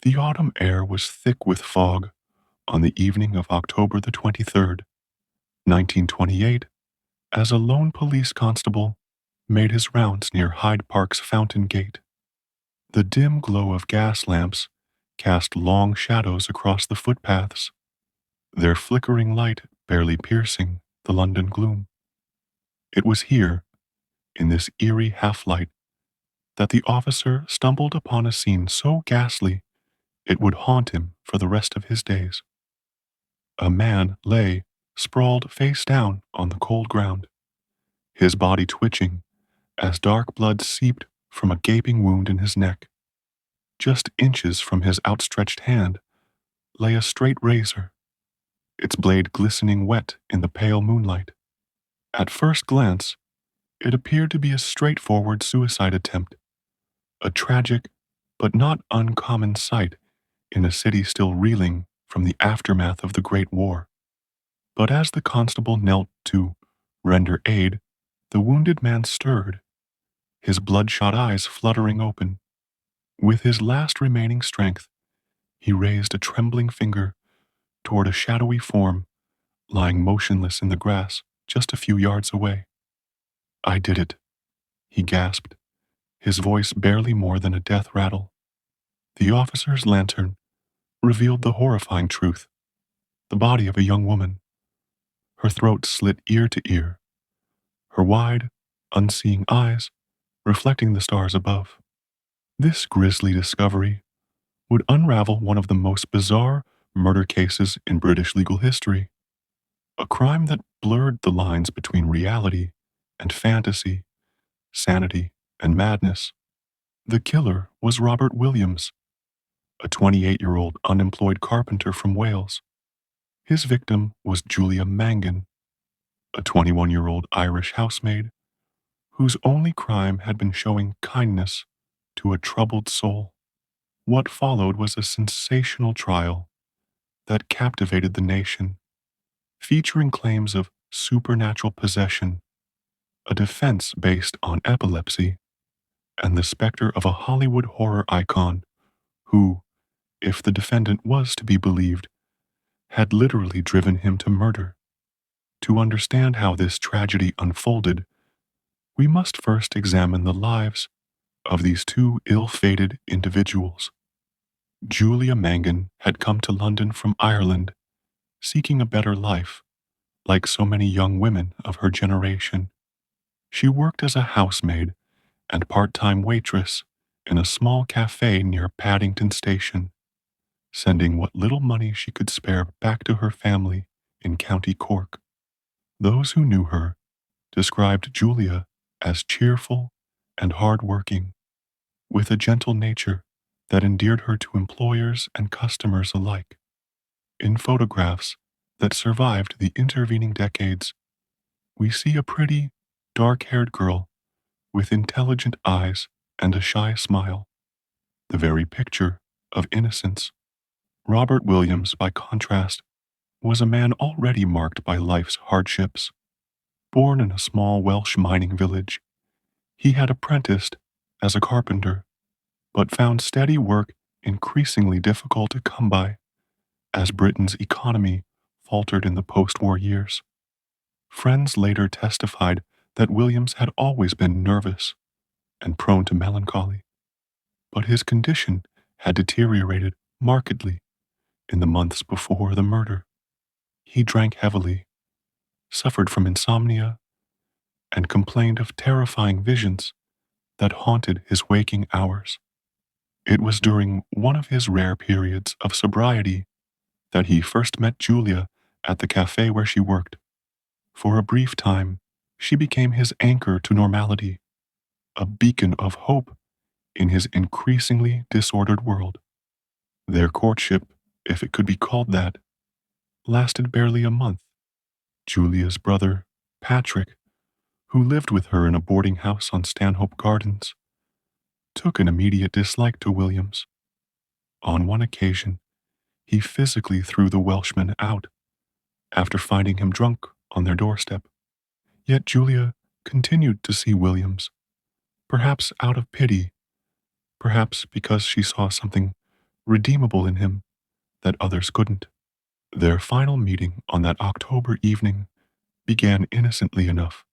The autumn air was thick with fog on the evening of October the 23rd, 1928, as a lone police constable made his rounds near Hyde Park's Fountain Gate. The dim glow of gas lamps cast long shadows across the footpaths, their flickering light barely piercing the London gloom. It was here, in this eerie half-light, that the officer stumbled upon a scene so ghastly it would haunt him for the rest of his days. A man lay, sprawled face down on the cold ground, his body twitching as dark blood seeped from a gaping wound in his neck. Just inches from his outstretched hand lay a straight razor, its blade glistening wet in the pale moonlight. At first glance, it appeared to be a straightforward suicide attempt, a tragic but not uncommon sight in a city still reeling from the aftermath of the Great War. But as the constable knelt to render aid, the wounded man stirred, his bloodshot eyes fluttering open. With his last remaining strength, he raised a trembling finger toward a shadowy form lying motionless in the grass just a few yards away. "I did it," he gasped, his voice barely more than a death rattle. The officer's lantern revealed the horrifying truth: the body of a young woman, her throat slit ear to ear, her wide, unseeing eyes reflecting the stars above. This grisly discovery would unravel one of the most bizarre murder cases in British legal history, a crime that blurred the lines between reality and fantasy, sanity and madness. The killer was Robert Williams, a 28-year-old unemployed carpenter from Wales. His victim was Julia Mangan, a 21-year-old Irish housemaid whose only crime had been showing kindness to a troubled soul. What followed was a sensational trial that captivated the nation, featuring claims of supernatural possession, a defense based on epilepsy, and the specter of a Hollywood horror icon who, if the defendant was to be believed, had literally driven him to murder. To understand how this tragedy unfolded, we must first examine the lives of these two ill-fated individuals. Julia Mangan had come to London from Ireland, seeking a better life, like so many young women of her generation. She worked as a housemaid and part-time waitress in a small cafe near Paddington Station, sending what little money she could spare back to her family in County Cork. Those who knew her described Julia as cheerful and hard-working, with a gentle nature that endeared her to employers and customers alike. In photographs that survived the intervening decades, we see a pretty, dark-haired girl with intelligent eyes and a shy smile, the very picture of innocence. Robert Williams, by contrast, was a man already marked by life's hardships. Born in a small Welsh mining village, he had apprenticed as a carpenter, but found steady work increasingly difficult to come by as Britain's economy faltered in the post-war years. Friends later testified that Williams had always been nervous and prone to melancholy, but his condition had deteriorated markedly in the months before the murder. He drank heavily, suffered from insomnia, and complained of terrifying visions that haunted his waking hours. It was during one of his rare periods of sobriety that he first met Julia at the cafe where she worked. For a brief time, she became his anchor to normality, a beacon of hope in his increasingly disordered world. Their courtship, if it could be called that, lasted barely a month. Julia's brother, Patrick, who lived with her in a boarding house on Stanhope Gardens, took an immediate dislike to Williams. On one occasion, he physically threw the Welshman out after finding him drunk on their doorstep. Yet Julia continued to see Williams, perhaps out of pity, perhaps because she saw something redeemable in him that others couldn't. Their final meeting on that October evening began innocently enough.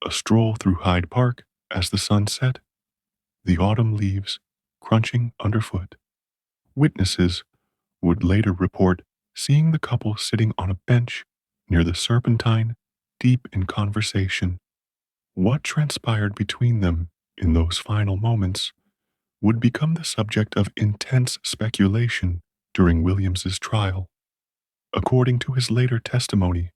A stroll through Hyde Park as the sun set, the autumn leaves crunching underfoot. Witnesses would later report seeing the couple sitting on a bench near the Serpentine, deep in conversation. What transpired between them in those final moments would become the subject of intense speculation during Williams's trial. According to his later testimony,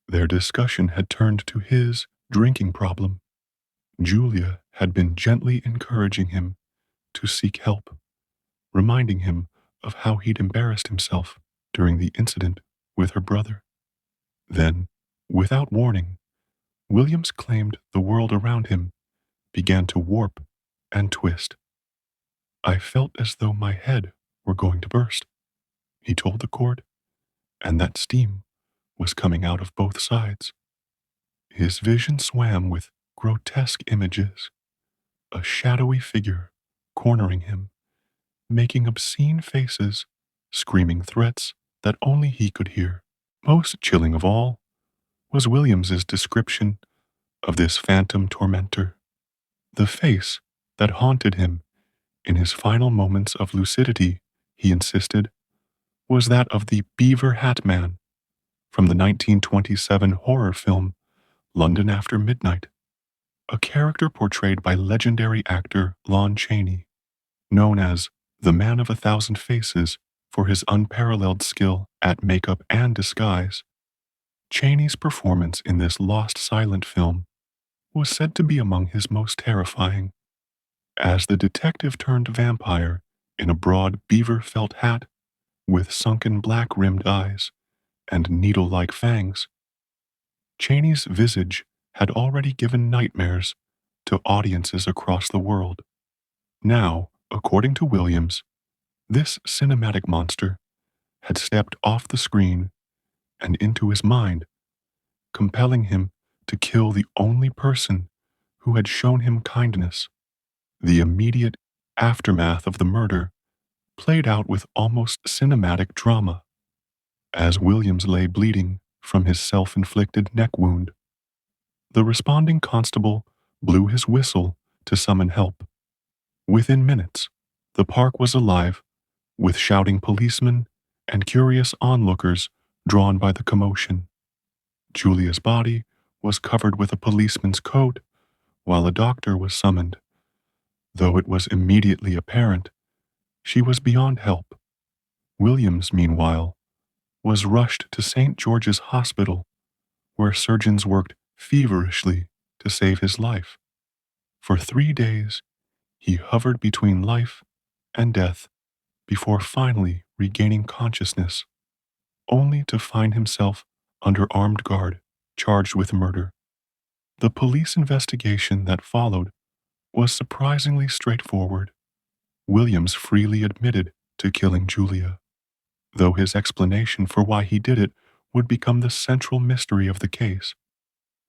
their discussion had turned to his drinking problem. Julia had been gently encouraging him to seek help, reminding him of how he'd embarrassed himself during the incident with her brother. Then, without warning, Williams claimed the world around him began to warp and twist. I felt as though my head were going to burst, he told the court, and that steam was coming out of both sides. His vision swam with grotesque images, a shadowy figure cornering him, making obscene faces, screaming threats that only he could hear. Most chilling of all was Williams's description of this phantom tormentor. The face that haunted him in his final moments of lucidity, he insisted, was that of the Beaver Hat Man from the 1927 horror film London After Midnight, a character portrayed by legendary actor Lon Chaney, known as the Man of a Thousand Faces for his unparalleled skill at makeup and disguise. Chaney's performance in this lost silent film was said to be among his most terrifying. As the detective turned vampire in a broad beaver felt hat with sunken black-rimmed eyes and needle-like fangs, Chaney's visage had already given nightmares to audiences across the world. Now, according to Williams, this cinematic monster had stepped off the screen and into his mind, compelling him to kill the only person who had shown him kindness. The immediate aftermath of the murder played out with almost cinematic drama. As Williams lay bleeding from his self-inflicted neck wound, the responding constable blew his whistle to summon help. Within minutes, the park was alive with shouting policemen and curious onlookers drawn by the commotion. Julia's body was covered with a policeman's coat while a doctor was summoned. Though it was immediately apparent she was beyond help, Williams, meanwhile, was rushed to St. George's Hospital, where surgeons worked feverishly to save his life. For 3 days, he hovered between life and death before finally regaining consciousness, only to find himself under armed guard, charged with murder. The police investigation that followed was surprisingly straightforward. Williams freely admitted to killing Julia, though his explanation for why he did it would become the central mystery of the case.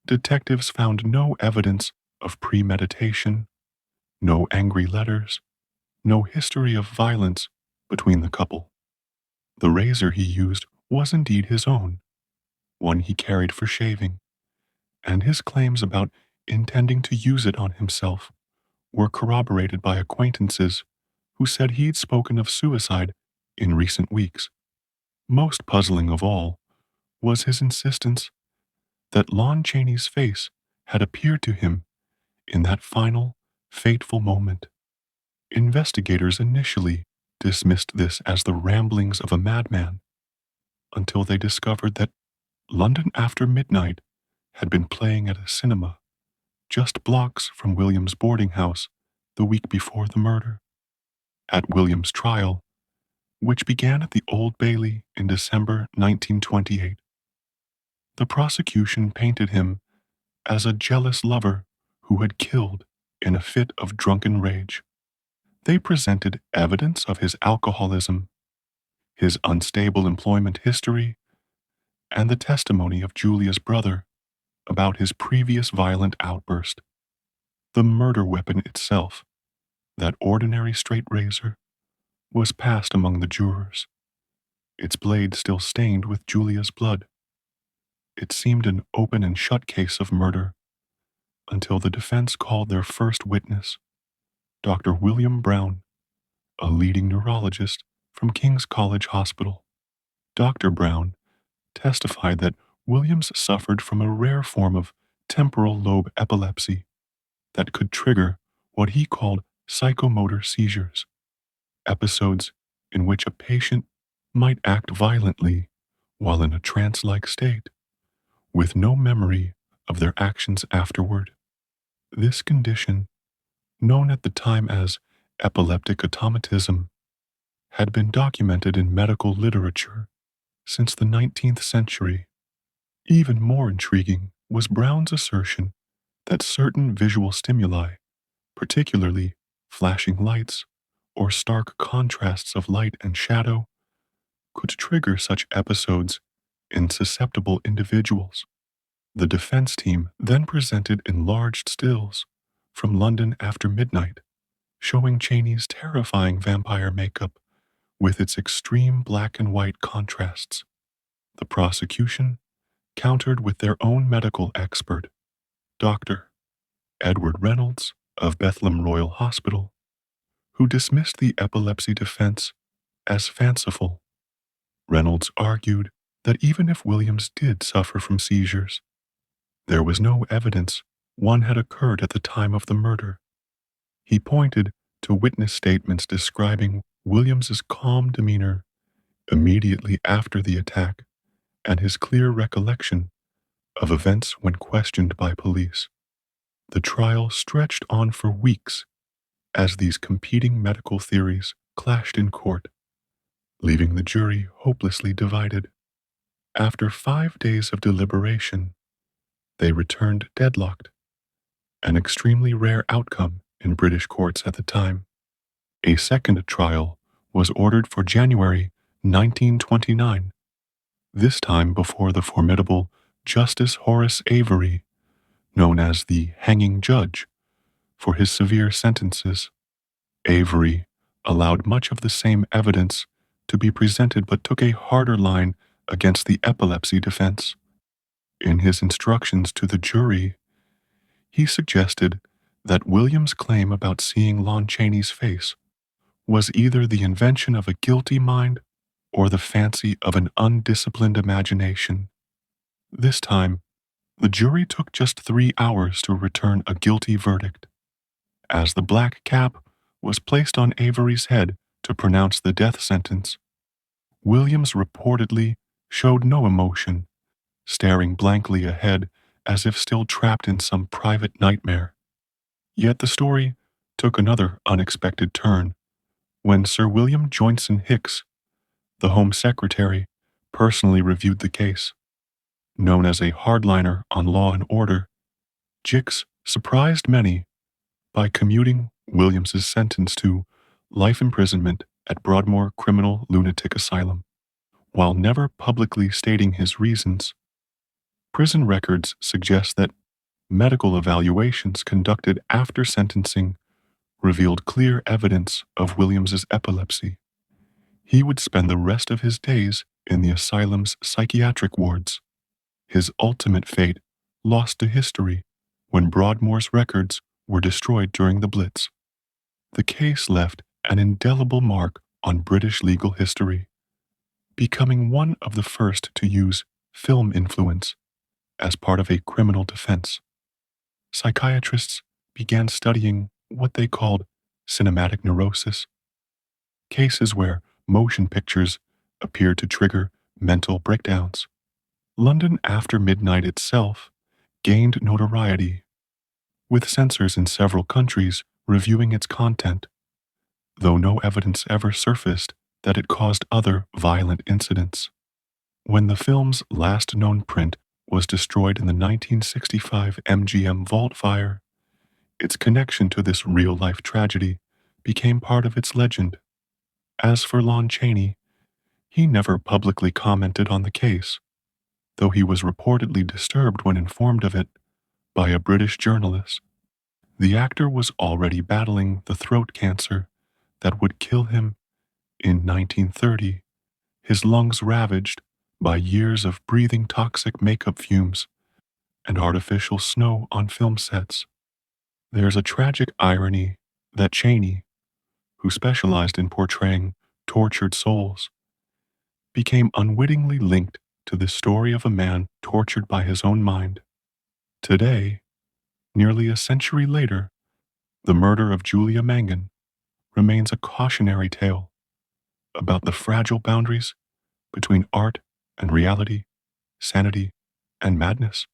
Detectives found no evidence of premeditation, no angry letters, no history of violence between the couple. The razor he used was indeed his own, one he carried for shaving, and his claims about intending to use it on himself were corroborated by acquaintances who said he'd spoken of suicide in recent weeks. Most puzzling of all was his insistence that Lon Chaney's face had appeared to him in that final, fateful moment. Investigators initially dismissed this as the ramblings of a madman until they discovered that London After Midnight had been playing at a cinema just blocks from Williams' boarding house the week before the murder. At Williams' trial, which began at the Old Bailey in December 1928, the prosecution painted him as a jealous lover who had killed in a fit of drunken rage. They presented evidence of his alcoholism, his unstable employment history, and the testimony of Julia's brother about his previous violent outburst. The murder weapon itself, that ordinary straight razor, was passed among the jurors, its blade still stained with Julia's blood. It seemed an open and shut case of murder until the defense called their first witness, Dr. William Brown, a leading neurologist from King's College Hospital. Dr. Brown testified that Williams suffered from a rare form of temporal lobe epilepsy that could trigger what he called psychomotor seizures, episodes in which a patient might act violently while in a trance-like state, with no memory of their actions afterward. This condition, known at the time as epileptic automatism, had been documented in medical literature since the 19th century. Even more intriguing was Brown's assertion that certain visual stimuli, particularly flashing lights or stark contrasts of light and shadow, could trigger such episodes in susceptible individuals. The defense team then presented enlarged stills from London after midnight, showing Cheney's terrifying vampire makeup with its extreme black and white contrasts. The prosecution countered with their own medical expert, Dr. Edward Reynolds of Bethlehem Royal Hospital, who dismissed the epilepsy defense as fanciful. Reynolds argued that even if Williams did suffer from seizures, there was no evidence one had occurred at the time of the murder. He pointed to witness statements describing Williams's calm demeanor immediately after the attack and his clear recollection of events when questioned by police. The trial stretched on for weeks as these competing medical theories clashed in court, leaving the jury hopelessly divided. After 5 days of deliberation, they returned deadlocked, an extremely rare outcome in British courts at the time. A second trial was ordered for January 1929, this time before the formidable Justice Horace Avery, known as the hanging judge, for his severe sentences. Avery allowed much of the same evidence to be presented but took a harder line against the epilepsy defense. In his instructions to the jury, he suggested that Williams' claim about seeing Lon Chaney's face was either the invention of a guilty mind or the fancy of an undisciplined imagination. This time, the jury took just 3 hours to return a guilty verdict. As the black cap was placed on Avery's head to pronounce the death sentence, Williams reportedly showed no emotion, staring blankly ahead as if still trapped in some private nightmare. Yet the story took another unexpected turn when Sir William Joynson Hicks, the Home Secretary, personally reviewed the case. Known as a hardliner on law and order, Hicks surprised many by commuting Williams's sentence to life imprisonment at Broadmoor Criminal Lunatic Asylum. While never publicly stating his reasons, prison records suggest that medical evaluations conducted after sentencing revealed clear evidence of Williams's epilepsy. He would spend the rest of his days in the asylum's psychiatric wards. His ultimate fate lost to history when Broadmoor's records were destroyed during the Blitz. The case left an indelible mark on British legal history, becoming one of the first to use film influence as part of a criminal defense. Psychiatrists began studying what they called cinematic neurosis, cases where motion pictures appeared to trigger mental breakdowns. London After Midnight itself gained notoriety, with censors in several countries reviewing its content, though no evidence ever surfaced that it caused other violent incidents. When the film's last known print was destroyed in the 1965 MGM vault fire, its connection to this real-life tragedy became part of its legend. As for Lon Chaney, he never publicly commented on the case, though he was reportedly disturbed when informed of it by a British journalist. The actor was already battling the throat cancer that would kill him In 1930, his lungs ravaged by years of breathing toxic makeup fumes and artificial snow on film sets. There's a tragic irony that Cheney, who specialized in portraying tortured souls, became unwittingly linked to the story of a man tortured by his own mind. Today, nearly a century later, the murder of Julia Mangan remains a cautionary tale about the fragile boundaries between art and reality, sanity and madness.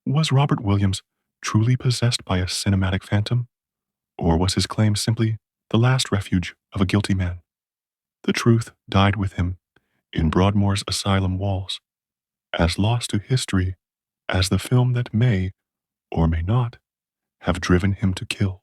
Was Robert Williams truly possessed by a cinematic phantom, or was his claim simply the last refuge of a guilty man? The truth died with him in Broadmoor's asylum walls, as lost to history as the film that may or may not have driven him to kill.